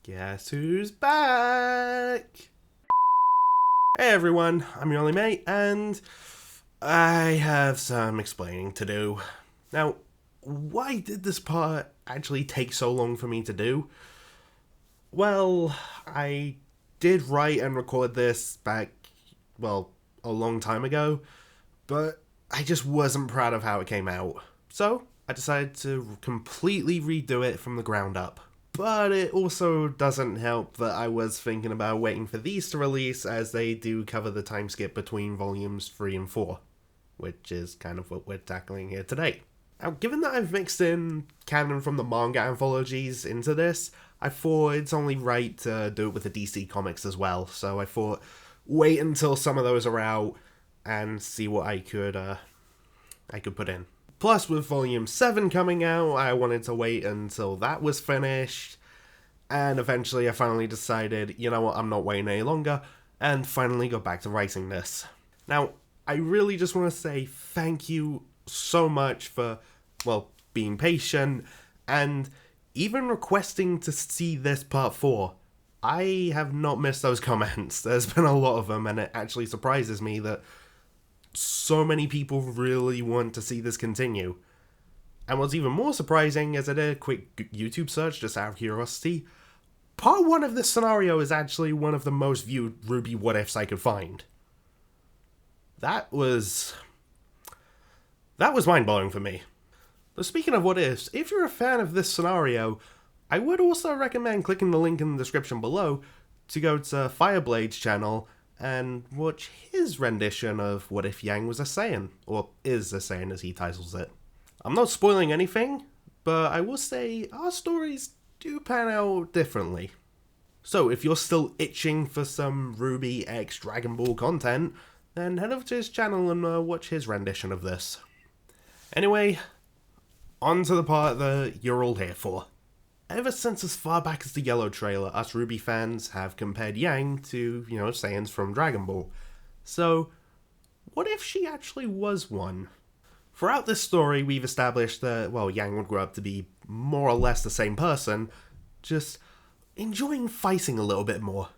Guess who's back? Hey everyone, I'm your only mate, and I have some explaining to do. Now, why did this part actually take so long for me to do? Well, I did write and record this back, a long time ago, but I just wasn't proud of how it came out. So, I decided to completely redo it from the ground up. But it also doesn't help that I was thinking about waiting for these to release, as they do cover the time skip between volumes 3 and 4, which is kind of what we're tackling here today. Now, given that I've mixed in canon from the manga anthologies into this, I thought it's only right to do it with the DC comics as well, so I thought wait until some of those are out and see what I could put in. Plus, with Volume 7 coming out, I wanted to wait until that was finished, and eventually I finally decided, you know what, I'm not waiting any longer, and finally got back to writing this. Now, I really just want to say thank you so much for, being patient, and even requesting to see this part 4. I have not missed those comments. There's been a lot of them, and it actually surprises me that so many people really want to see this continue. And what's even more surprising is I did a quick YouTube search just out of curiosity. Part 1 of this scenario is actually one of the most viewed RWBY what ifs I could find. That was mind-blowing for me. But speaking of what ifs, if you're a fan of this scenario, I would also recommend clicking the link in the description below to go to Fireblade's channel and watch his rendition of What If Yang Was a Saiyan, or is a Saiyan as he titles it. I'm not spoiling anything, but I will say our stories do pan out differently. So if you're still itching for some RWBY x Dragon Ball content, then head over to his channel and watch his rendition of this. Anyway, on to the part that you're all here for. Ever since as far back as the Yellow trailer, us RWBY fans have compared Yang to, Saiyans from Dragon Ball. So, what if she actually was one? Throughout this story, we've established that, Yang would grow up to be more or less the same person, just enjoying fighting a little bit more,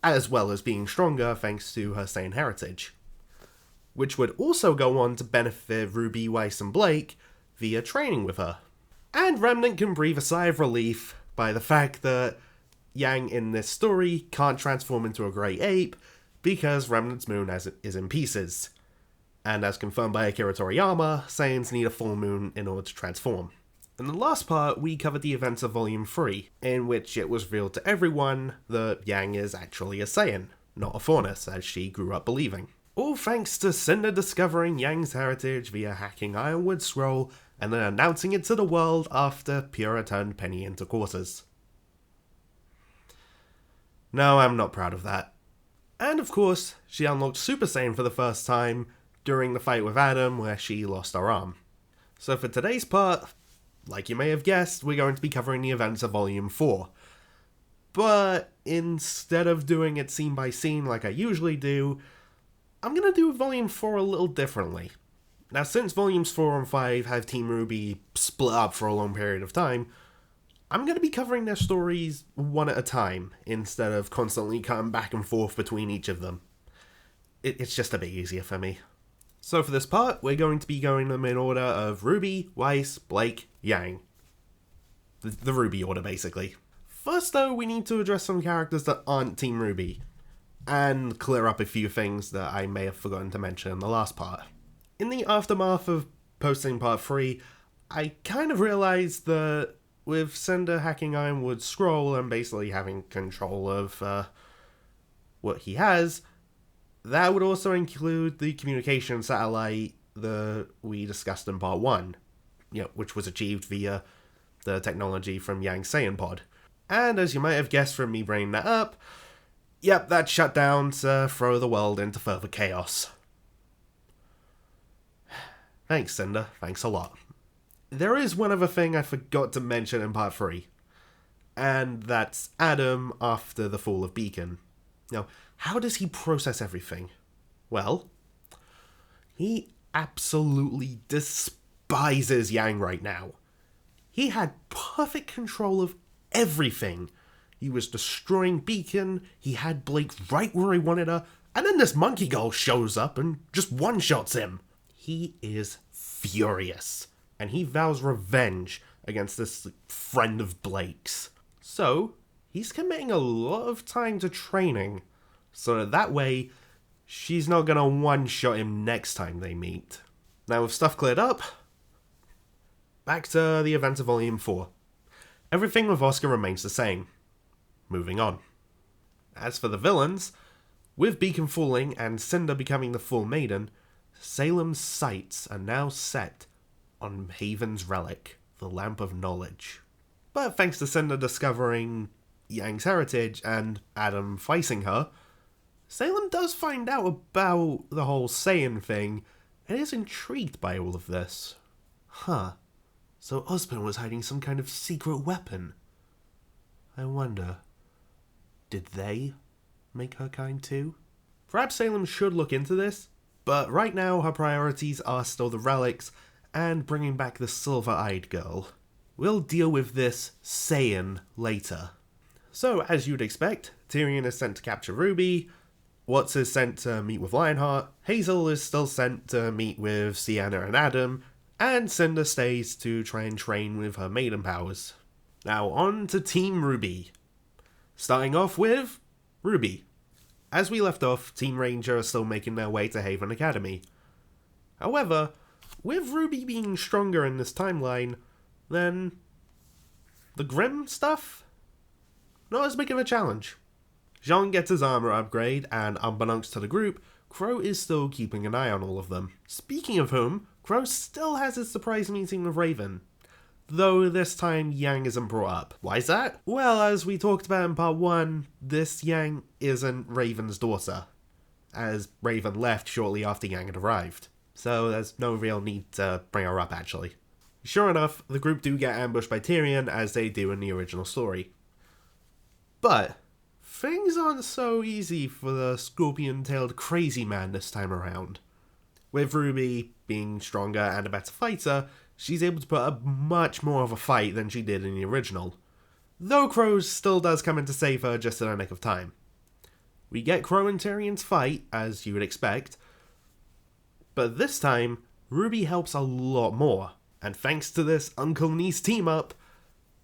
as well as being stronger thanks to her Saiyan heritage. Which would also go on to benefit RWBY, Weiss and Blake via training with her. And Remnant can breathe a sigh of relief by the fact that Yang in this story can't transform into a grey ape because Remnant's moon is in pieces. And as confirmed by Akira Toriyama, Saiyans need a full moon in order to transform. In the last part, we covered the events of Volume 3, in which it was revealed to everyone that Yang is actually a Saiyan, not a Faunus, as she grew up believing. All thanks to Cinder discovering Yang's heritage via hacking Ironwood's scroll and then announcing it to the world after Pura turned Penny into quarters. No, I'm not proud of that. And of course, she unlocked Super Saiyan for the first time during the fight with Adam where she lost her arm. So for today's part, like you may have guessed, we're going to be covering the events of Volume 4. But instead of doing it scene by scene like I usually do, I'm going to do Volume 4 a little differently. Now, since Volumes 4 and 5 have Team RWBY split up for a long period of time, I'm going to be covering their stories one at a time, instead of constantly cutting back and forth between each of them. It's just a bit easier for me. So for this part, we're going to be going them in order of RWBY, Weiss, Blake, Yang. The RWBY order, basically. First though, we need to address some characters that aren't Team RWBY, and clear up a few things that I may have forgotten to mention in the last part. In the aftermath of posting part 3, I kind of realized that with Cinder hacking Ironwood's scroll and basically having control of what he has, that would also include the communication satellite that we discussed in part 1, which was achieved via the technology from Yang's Saiyan pod. And as you might have guessed from me bringing that up, that shut down to throw the world into further chaos. Thanks, Cinder. Thanks a lot. There is one other thing I forgot to mention in part 3, and that's Adam after the fall of Beacon. Now, how does he process everything? Well, he absolutely despises Yang right now. He had perfect control of everything. He was destroying Beacon, he had Blake right where he wanted her, and then this monkey girl shows up and just one-shots him. He is furious, and he vows revenge against this friend of Blake's. So, he's committing a lot of time to training, so that way, she's not gonna one-shot him next time they meet. Now with stuff cleared up, back to the events of Volume 4. Everything with Oscar remains the same. Moving on. As for the villains, with Beacon falling and Cinder becoming the full maiden, Salem's sights are now set on Haven's relic, the Lamp of Knowledge. But thanks to Cinder discovering Yang's heritage and Adam facing her, Salem does find out about the whole Saiyan thing and is intrigued by all of this. So Osborn was hiding some kind of secret weapon. I wonder, did they make her kind too? Perhaps Salem should look into this, but right now her priorities are still the relics and bringing back the silver-eyed girl. We'll deal with this Saiyan later. So, as you'd expect, Tyrion is sent to capture RWBY, Watts is sent to meet with Lionheart, Hazel is still sent to meet with Sienna and Adam, and Cinder stays to try and train with her maiden powers. Now on to Team RWBY. Starting off with RWBY. As we left off, Team Ranger are still making their way to Haven Academy. However, with RWBY being stronger in this timeline, then the Grim stuff? Not as big of a challenge. Jean gets his armor upgrade, and unbeknownst to the group, Crow is still keeping an eye on all of them. Speaking of whom, Crow still has his surprise meeting with Raven, though this time Yang isn't brought up. Why is that? Well, as we talked about in part 1, this Yang isn't Raven's daughter, as Raven left shortly after Yang had arrived. So there's no real need to bring her up, actually. Sure enough, the group do get ambushed by Tyrion, as they do in the original story. But things aren't so easy for the scorpion-tailed crazy man this time around. With RWBY being stronger and a better fighter, she's able to put up much more of a fight than she did in the original. Though Crow still does come in to save her just in the nick of time. We get Crow and Tyrion's fight, as you would expect, but this time, RWBY helps a lot more, and thanks to this uncle niece team up,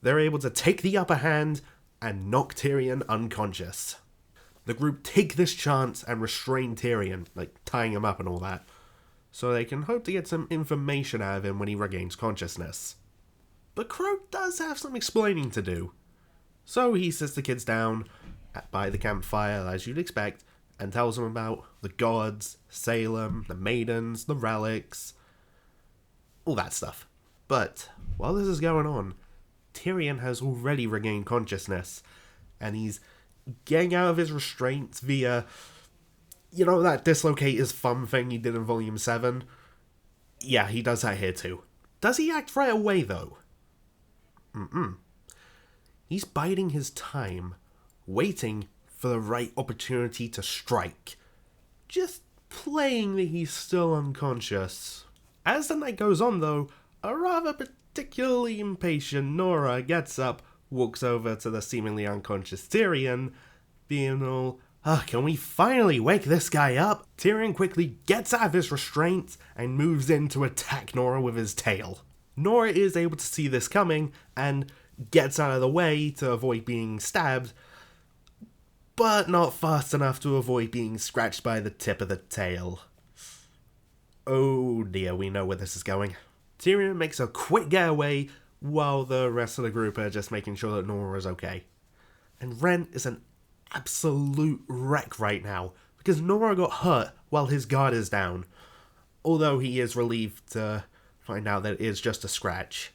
they're able to take the upper hand and knock Tyrion unconscious. The group take this chance and restrain Tyrion, like tying him up and all that, so they can hope to get some information out of him when he regains consciousness. But Crow does have some explaining to do. So he sits the kids down by the campfire, as you'd expect, and tells them about the gods, Salem, the maidens, the relics, all that stuff. But while this is going on, Tyrion has already regained consciousness, and he's getting out of his restraints via, you know, that dislocate his thumb thing he did in Volume 7? Yeah, he does that here too. Does he act right away, though? He's biding his time, waiting for the right opportunity to strike. Just playing that he's still unconscious. As the night goes on, though, a rather particularly impatient Nora gets up, walks over to the seemingly unconscious Tyrion, being all, can we finally wake this guy up? Tyrion quickly gets out of his restraints and moves in to attack Nora with his tail. Nora is able to see this coming and gets out of the way to avoid being stabbed, but not fast enough to avoid being scratched by the tip of the tail. Oh dear, we know where this is going. Tyrion makes a quick getaway while the rest of the group are just making sure that Nora is okay. And Ren is an absolute wreck right now, because Nora got hurt while his guard is down, although he is relieved to find out that it is just a scratch.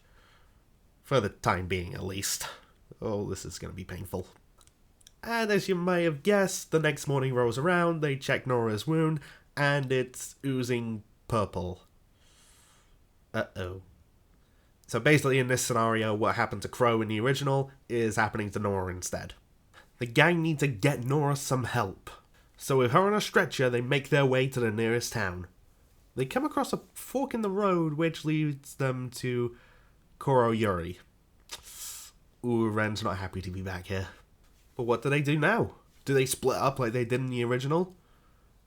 For the time being, at least. Oh, this is going to be painful. And as you may have guessed, the next morning rolls around, they check Nora's wound, and it's oozing purple. Uh-oh. So basically in this scenario, what happened to Crow in the original is happening to Nora instead. The gang need to get Nora some help. So with her on a stretcher, they make their way to the nearest town. They come across a fork in the road, which leads them to Koro Yuri. Ooh, Ren's not happy to be back here. But what do they do now? Do they split up like they did in the original?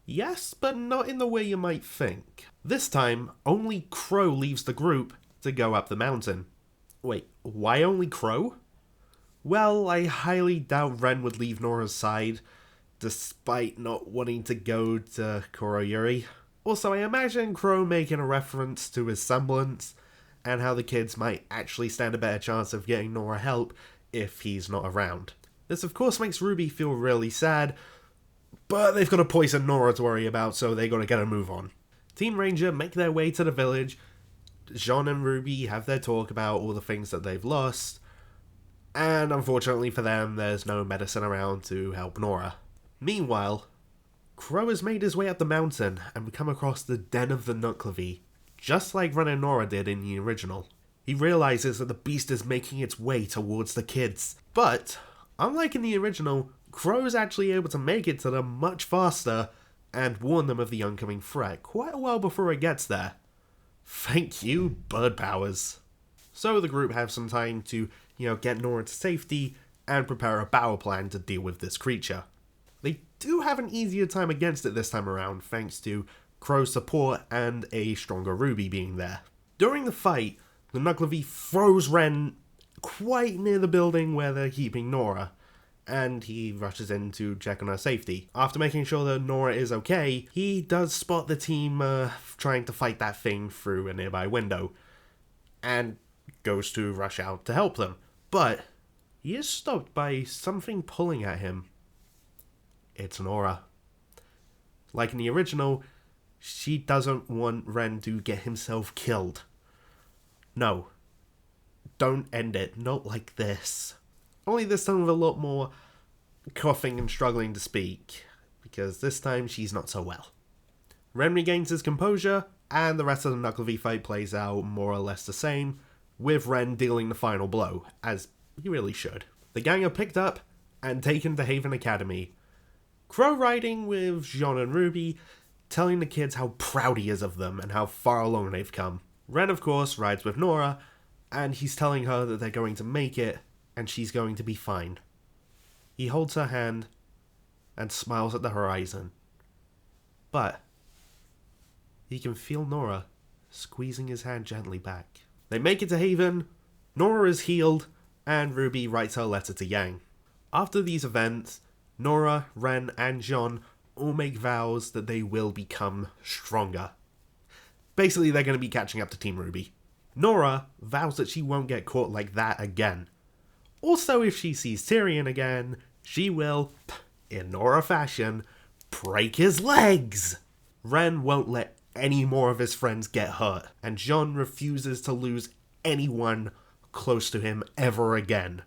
Yes, but not in the way you might think. This time, only Crow leaves the group to go up the mountain. Wait, why only Crow? Well, I highly doubt Ren would leave Nora's side, despite not wanting to go to Kuroyuri. Also, I imagine Crow making a reference to his semblance, and how the kids might actually stand a better chance of getting Nora help if he's not around. This of course makes RWBY feel really sad, but they've got a poison Nora to worry about, so they gotta get a move on. Team Ranger make their way to the village. Jean and RWBY have their talk about all the things that they've lost, and unfortunately for them, there's no medicine around to help Nora. Meanwhile, Crow has made his way up the mountain, and we come across the den of the Nuclevi, just like Ren and Nora did in the original. He realizes that the beast is making its way towards the kids, but unlike in the original, Crow is actually able to make it to them much faster and warn them of the oncoming threat quite a while before it gets there. Thank you, bird powers. So the group have some time to, get Nora to safety and prepare a battle plan to deal with this creature. They do have an easier time against it this time around, thanks to Crow's support and a stronger RWBY being there. During the fight, the Nuclevi throws Ren quite near the building where they're keeping Nora, and he rushes in to check on her safety. After making sure that Nora is okay, he does spot the team trying to fight that thing through a nearby window, and goes to rush out to help them. But he is stopped by something pulling at him. It's Nora. Like in the original, she doesn't want Ren to get himself killed. No. Don't end it. Not like this. Only this time with a lot more coughing and struggling to speak, because this time she's not so well. Ren regains his composure, and the rest of the Nuclevi fight plays out more or less the same, with Ren dealing the final blow, as he really should. The gang are picked up and taken to Haven Academy. Crow riding with Jean and RWBY, telling the kids how proud he is of them and how far along they've come. Ren, of course, rides with Nora, and he's telling her that they're going to make it, and she's going to be fine. He holds her hand and smiles at the horizon. But he can feel Nora squeezing his hand gently back. They make it to Haven, Nora is healed, and RWBY writes her letter to Yang. After these events, Nora, Ren, and Jean all make vows that they will become stronger. Basically, they're going to be catching up to Team RWBY. Nora vows that she won't get caught like that again. Also, if she sees Tyrion again, she will, in Nora fashion, break his legs. Ren won't let any more of his friends get hurt, and Jean refuses to lose anyone close to him ever again.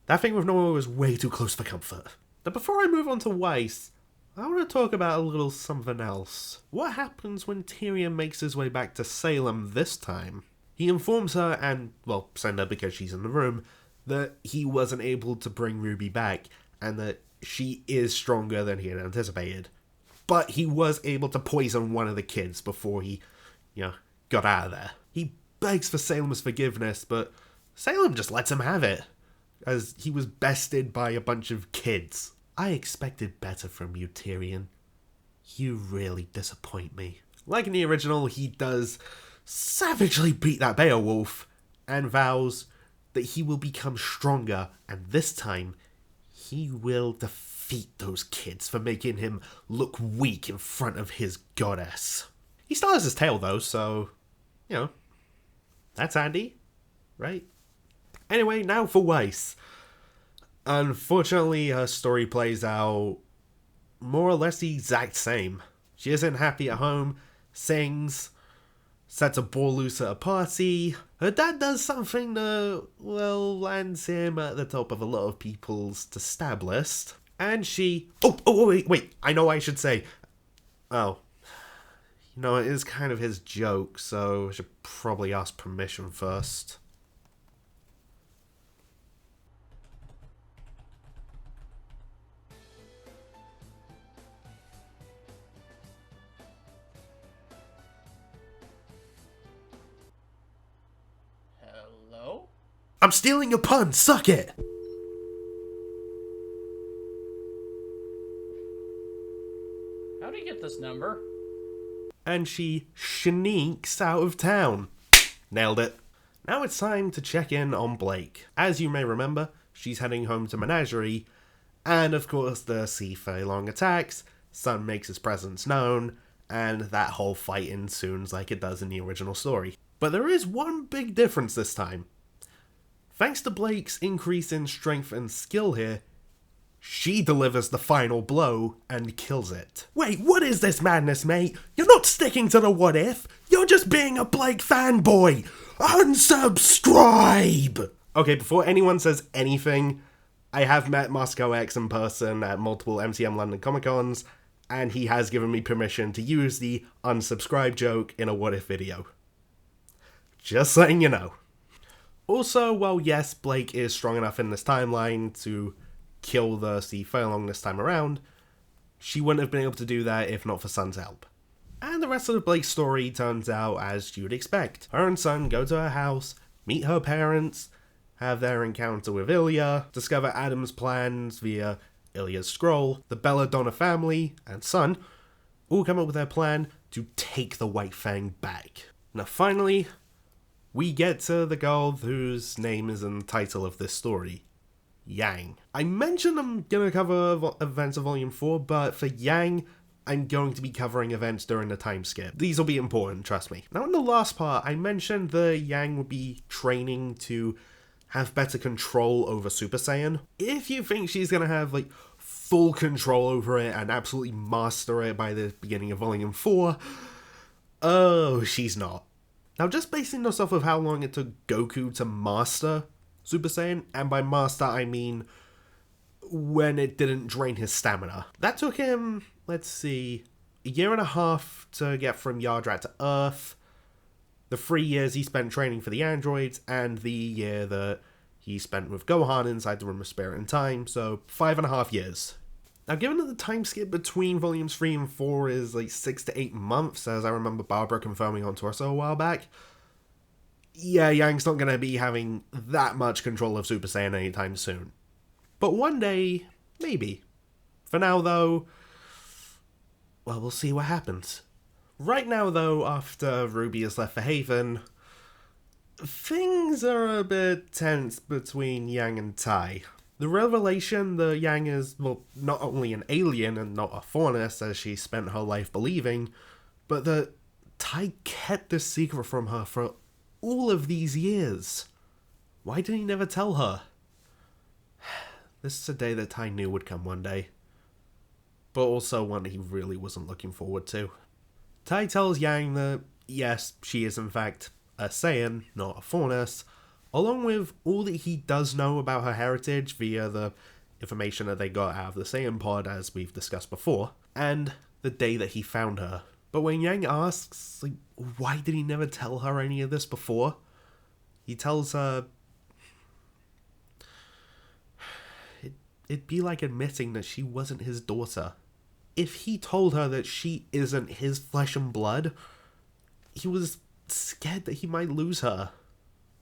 That thing with Nora was way too close for comfort. But before I move on to Weiss, I want to talk about a little something else. What happens when Tyrion makes his way back to Salem this time? He informs her, and, well, send her because she's in the room, that he wasn't able to bring RWBY back, and that she is stronger than he had anticipated. But he was able to poison one of the kids before he, got out of there. He begs for Salem's forgiveness, but Salem just lets him have it, as he was bested by a bunch of kids. I expected better from you, Tyrion. You really disappoint me. Like in the original, he does savagely beat that Beowulf, and vows that he will become stronger, and this time, he will defeat those kids for making him look weak in front of his goddess. He still has his tail though, so, that's handy, right? Anyway, now for Weiss. Unfortunately, her story plays out more or less the exact same. She isn't happy at home, sings, sets a ball loose at a party. Her dad does something that, lands him at the top of a lot of people's to stab list. And she... wait, I know I should say. Oh. It is kind of his joke, so I should probably ask permission first. Hello? I'm stealing your pun, suck it! How'd he get this number? And she sneaks out of town. Nailed it. Now it's time to check in on Blake. As you may remember, she's heading home to Menagerie, and of course the Fei Long attacks, Sun makes his presence known, and that whole fight ensues like it does in the original story. But there is one big difference this time. Thanks to Blake's increase in strength and skill here, she delivers the final blow and kills it. Wait, what is this madness, mate? You're not sticking to the what if. You're just being a Blake fanboy. Unsubscribe! Okay, before anyone says anything, I have met Moscow X in person at multiple MCM London Comic Cons, and he has given me permission to use the unsubscribe joke in a what if video. Just letting you know. Also, while yes, Blake is strong enough in this timeline to kill the Fei Long this time around, she wouldn't have been able to do that if not for Sun's help. And the rest of the Blake story turns out as you'd expect. Her and Sun go to her house, meet her parents, have their encounter with Ilya, discover Adam's plans via Ilya's scroll, the Belladonna family, and Sun all come up with their plan to take the White Fang back. Now finally, we get to the girl whose name is in the title of this story, Yang. I mentioned I'm going to cover events of Volume 4, but for Yang, I'm going to be covering events during the time skip. These will be important, trust me. Now in the last part, I mentioned that Yang would be training to have better control over Super Saiyan. If you think she's going to have like full control over it and absolutely master it by the beginning of Volume 4, oh, she's not. Now just basing this off of how long it took Goku to master Super Saiyan, and by master I mean when it didn't drain his stamina. That took him, let's see, a year and a half to get from Yardrat to Earth, the 3 years he spent training for the androids, and the year that he spent with Gohan inside the Room of Spirit and Time, so 5.5 years. Now given that the time skip between volumes 3 and 4 is like 6 to 8 months, as I remember Barbara confirming on Torso a while back, yeah, Yang's not going to be having that much control of Super Saiyan anytime soon. But one day, maybe. For now, though, well, we'll see what happens. Right now, though, after RWBY has left for Haven, things are a bit tense between Yang and Tai. The revelation that Yang is, well, not only an alien and not a faunus, as she spent her life believing, but that Tai kept this secret from her for all of these years. Why did he never tell her? This is a day that Tai knew would come one day, but also one he really wasn't looking forward to. Tai tells Yang that, yes, she is in fact a Saiyan, not a faunus, along with all that he does know about her heritage via the information that they got out of the Saiyan pod, as we've discussed before, and the day that he found her. But when Yang asks, like, why did he never tell her any of this before? He tells her it'd be like admitting that she wasn't his daughter. If he told her that she isn't his flesh and blood, he was scared that he might lose her.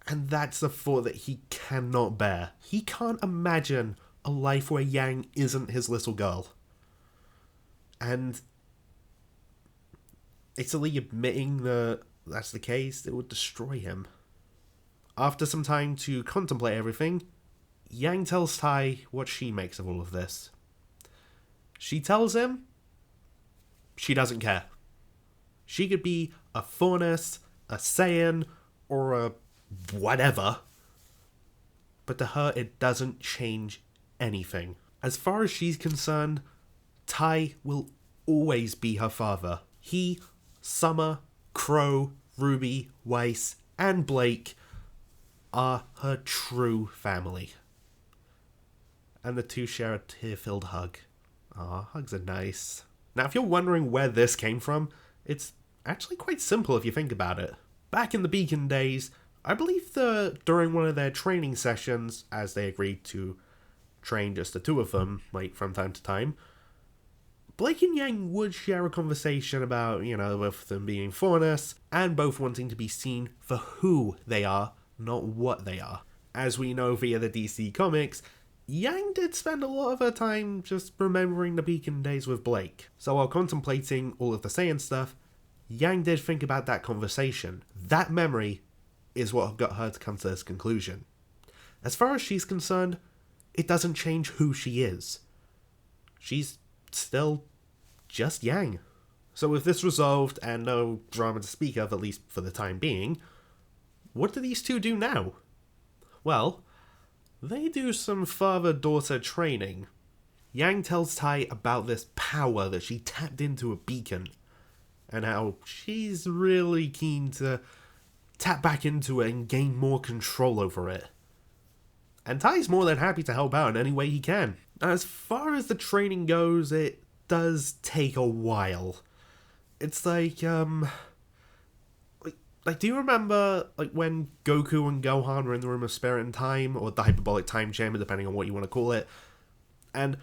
And that's the thought that he cannot bear. He can't imagine a life where Yang isn't his little girl. And actually admitting that that's the case, it would destroy him. After some time to contemplate everything, Yang tells Tai what she makes of all of this. She tells him she doesn't care. She could be a faunus, a Saiyan, or a whatever, but to her it doesn't change anything. As far as she's concerned, Tai will always be her father. He, Summer, Crow, RWBY, Weiss, and Blake are her true family. And the two share a tear-filled hug. Aw, hugs are nice. Now, if you're wondering where this came from, it's actually quite simple if you think about it. Back in the Beacon days, I believe that during one of their training sessions, as they agreed to train just the two of them, like, from time to time, Blake and Yang would share a conversation about, both of them being faunus, and both wanting to be seen for who they are, not what they are. As we know via the DC Comics, Yang did spend a lot of her time just remembering the beacon days with Blake. So while contemplating all of the Saiyan stuff, Yang did think about that conversation. That memory is what got her to come to this conclusion. As far as she's concerned, it doesn't change who she is. She's still just Yang. So with this resolved and no drama to speak of, at least for the time being, what do these two do now? Well, they do some father-daughter training. Yang tells Tai about this power that she tapped into a beacon, and how she's really keen to tap back into it and gain more control over it. And Tai's more than happy to help out in any way he can. As far as the training goes, it does take a while. It's like, do you remember, when Goku and Gohan were in the Room of Spirit and Time, or the Hyperbolic Time Chamber, depending on what you want to call it, and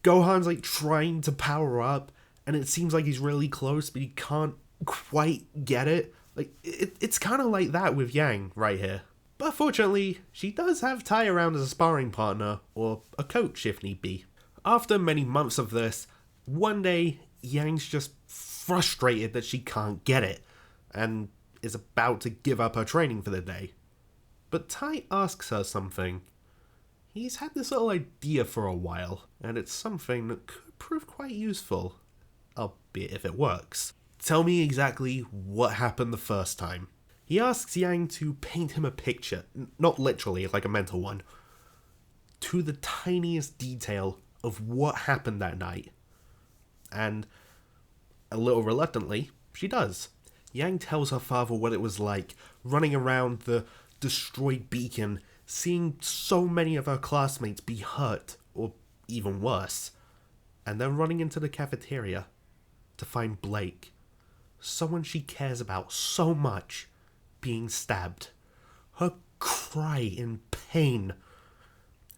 Gohan's, trying to power up, and it seems like he's really close, but he can't quite get it? It's kind of like that with Yang right here. But fortunately, she does have Tai around as a sparring partner, or a coach if need be. After many months of this, one day, Yang's just frustrated that she can't get it, and is about to give up her training for the day. But Tai asks her something. He's had this little idea for a while, and it's something that could prove quite useful, albeit if it works. Tell me exactly what happened the first time. He asks Yang to paint him a picture, not literally, like a mental one, to the tiniest detail of what happened that night. And, a little reluctantly, she does. Yang tells her father what it was like, running around the destroyed beacon, seeing so many of her classmates be hurt, or even worse, and then running into the cafeteria to find Blake, someone she cares about so much, being stabbed. Her cry in pain,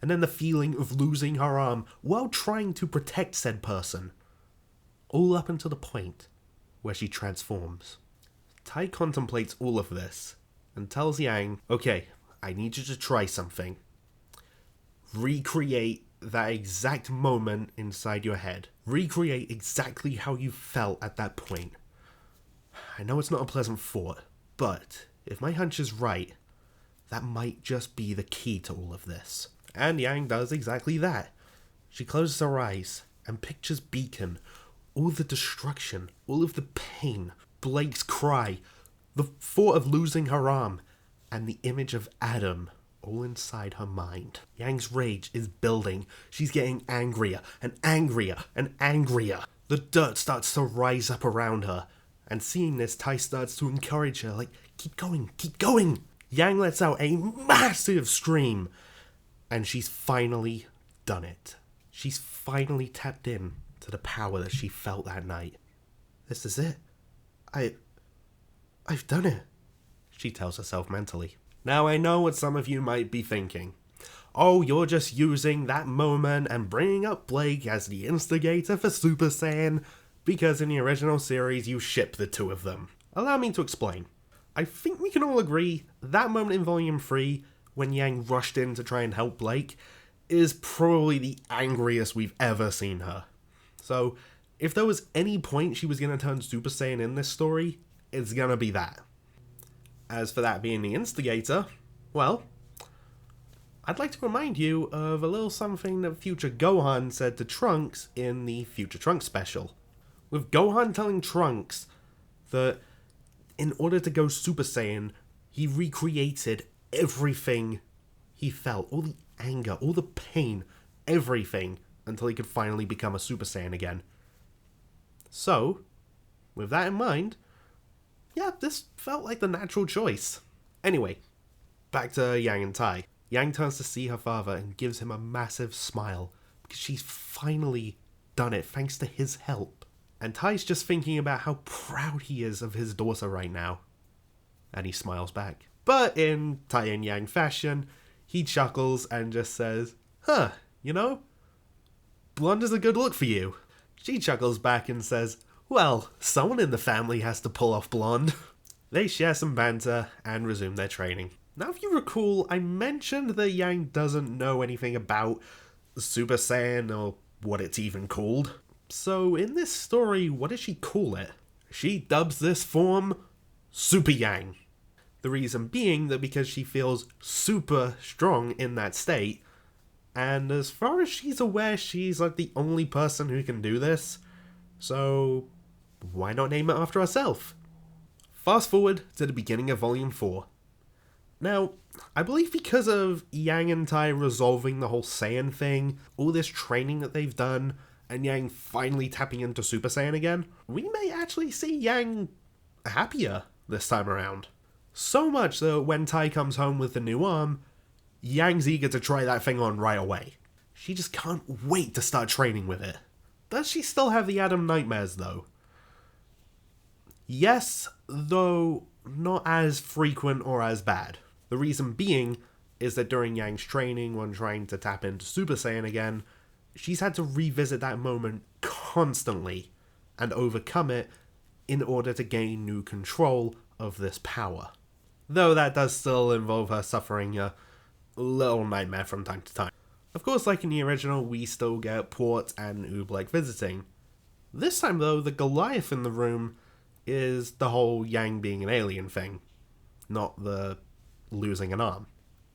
and then the feeling of losing her arm while trying to protect said person, all up until the point where she transforms. Tai contemplates all of this, and tells Yang, okay, I need you to try something. Recreate that exact moment inside your head. Recreate exactly how you felt at that point. I know it's not a pleasant thought, but if my hunch is right, that might just be the key to all of this. And Yang does exactly that. She closes her eyes and pictures Beacon, all the destruction, all of the pain, Blake's cry, the thought of losing her arm, and the image of Adam all inside her mind. Yang's rage is building. She's getting angrier and angrier and angrier. The dirt starts to rise up around her, and seeing this, Tai starts to encourage her, keep going, keep going. Yang lets out a massive scream, and she's finally done it. She's finally tapped in to the power that she felt that night. This is it. I've done it, she tells herself mentally. Now I know what some of you might be thinking. Oh, you're just using that moment and bringing up Blake as the instigator for Super Saiyan, because in the original series you ship the two of them. Allow me to explain. I think we can all agree that moment in Volume 3, when Yang rushed in to try and help Blake, is probably the angriest we've ever seen her. So, if there was any point she was going to turn Super Saiyan in this story, it's going to be that. As for that being the instigator, well, I'd like to remind you of a little something that future Gohan said to Trunks in the Future Trunks special. With Gohan telling Trunks that in order to go Super Saiyan, he recreated everything he felt, all the anger, all the pain, everything, until he could finally become a Super Saiyan again. So, with that in mind, yeah, this felt like the natural choice. Anyway, back to Yang and Tai. Yang turns to see her father and gives him a massive smile, because she's finally done it thanks to his help. And Tai's just thinking about how proud he is of his daughter right now. And he smiles back. But in Tai and Yang fashion, he chuckles and just says, huh, blonde is a good look for you. She chuckles back and says, well, someone in the family has to pull off blonde. They share some banter and resume their training. Now, if you recall, I mentioned that Yang doesn't know anything about Super Saiyan or what it's even called. So in this story, what does she call it? She dubs this form Super Yang. The reason being that because she feels super strong in that state, and as far as she's aware, she's like the only person who can do this, so why not name it after herself? Fast forward to the beginning of Volume 4. Now, I believe because of Yang and Tai resolving the whole Saiyan thing, all this training that they've done, and Yang finally tapping into Super Saiyan again, we may actually see Yang happier this time around. So much that when Tai comes home with the new arm, Yang's eager to try that thing on right away. She just can't wait to start training with it. Does she still have the Adam nightmares though? Yes, though not as frequent or as bad. The reason being is that during Yang's training when trying to tap into Super Saiyan again, she's had to revisit that moment constantly and overcome it in order to gain new control of this power. Though that does still involve her suffering a little nightmare from time to time. Of course, like in the original, we still get Port and RWBY visiting. This time though, the Goliath in the room is the whole Yang being an alien thing, not the losing an arm.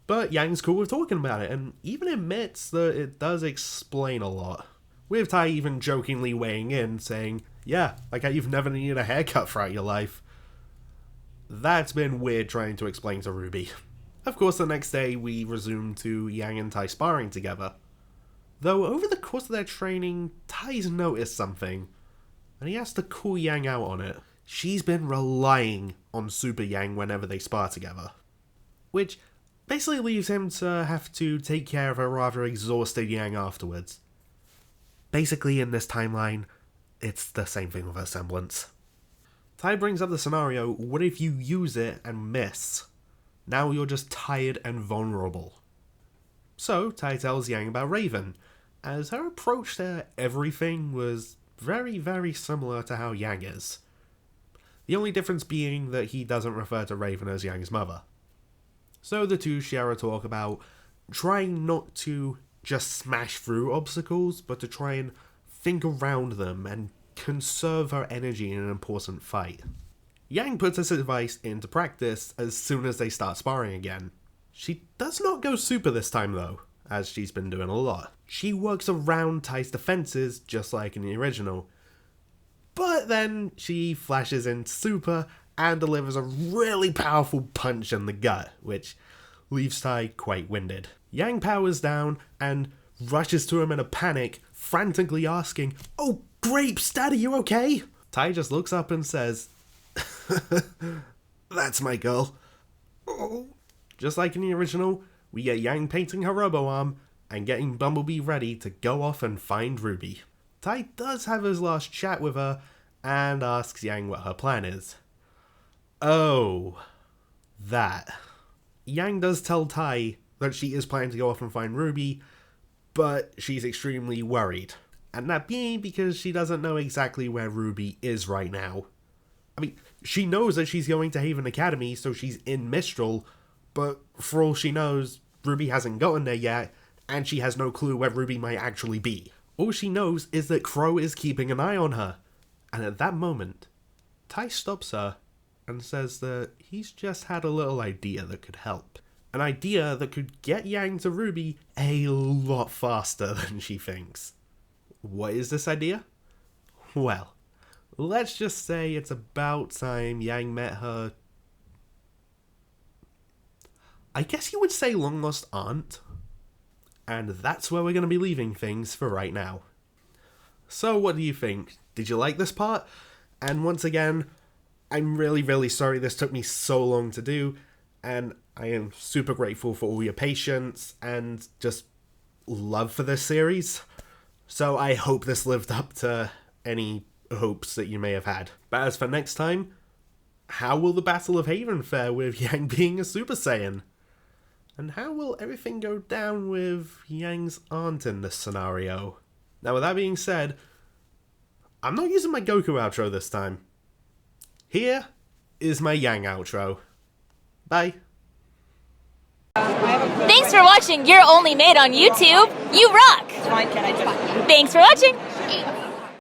But Yang's cool with talking about it, and even admits that it does explain a lot. With Tai even jokingly weighing in, saying, yeah, like how you've never needed a haircut throughout your life. That's been weird trying to explain to RWBY. Of course, the next day we resume to Yang and Tai sparring together. Though over the course of their training, Tai's noticed something, and he has to call Yang out on it. She's been relying on Super Yang whenever they spar together, which basically leaves him to have to take care of a rather exhausted Yang afterwards. Basically, in this timeline, it's the same thing with her semblance. Tai brings up the scenario, what if you use it and miss? Now you're just tired and vulnerable. So, Tai tells Yang about Raven, as her approach to everything was very, very similar to how Yang is. The only difference being that he doesn't refer to Raven as Yang's mother. So the two share a talk about trying not to just smash through obstacles, but to try and think around them and conserve her energy in an important fight. Yang puts this advice into practice as soon as they start sparring again. She does not go super this time though, as she's been doing a lot. She works around Tai's defenses just like in the original. But then she flashes in super and delivers a really powerful punch in the gut, which leaves Tai quite winded. Yang powers down and rushes to him in a panic, frantically asking, "Oh, Grapes, Dad, are you okay?" Tai just looks up and says, "That's my girl." Oh. Just like in the original, we get Yang painting her robo-arm and getting Bumblebee ready to go off and find RWBY. Tai does have his last chat with her and asks Yang what her plan is. Oh, that. Yang does tell Tai that she is planning to go off and find RWBY, but she's extremely worried. And that being because she doesn't know exactly where RWBY is right now. I mean, she knows that she's going to Haven Academy, so she's in Mistral, but for all she knows, RWBY hasn't gotten there yet, and she has no clue where RWBY might actually be. All she knows is that Crow is keeping an eye on her, and at that moment, Tai stops her and says that he's just had a little idea that could help. An idea that could get Yang to RWBY a lot faster than she thinks. What is this idea? Well, let's just say it's about time Yang met her, I guess you would say long lost aunt. And that's where we're going to be leaving things for right now. So what do you think? Did you like this part? And once again, I'm really, really sorry this took me so long to do, and I am super grateful for all your patience and just love for this series. So I hope this lived up to any hopes that you may have had. But as for next time, how will the Battle of Haven fare with Yang being a Super Saiyan? And how will everything go down with Yang's aunt in this scenario? Now with that being said, I'm not using my Goku outro this time. Here is my Yang outro. Bye. Thanks for watching You're Only Made on YouTube. You rock! Fine, can I just... Thanks for watching!